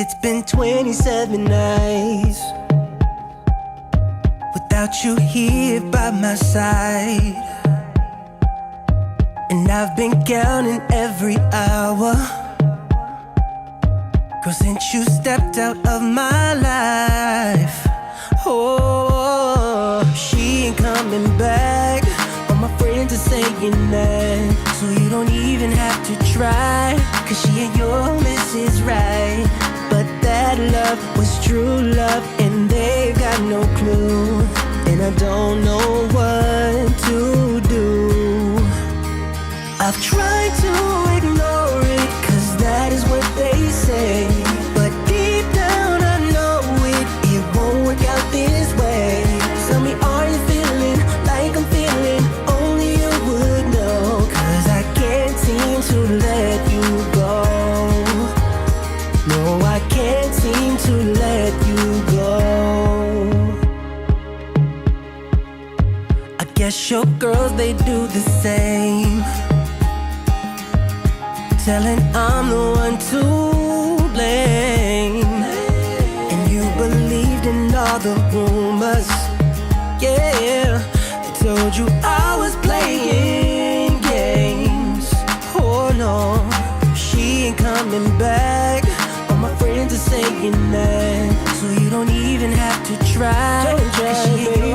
It's been 27 nights without you here by my side, and I've been counting every hour. Cause since you stepped out of my life, oh, she ain't coming back. All my friends are saying that, so you don't even have to try. Cause she ain't your Mrs. Right. But that love was true love, and they got no clue. And I don't know what to do. I've tried to ignore it, cause that is what they say. But deep down I know it won't work out this way. Tell me, are you feeling like I'm feeling? Only you would know. Cause I can't seem to let you go. No, I can't seem to let you go. I guess your girls, they do the same, telling I'm the one to blame. And you believed in all the rumors, yeah. They told you I was playing games. Oh no, she ain't coming back. All my friends are saying that, so you don't even have to try. She ain't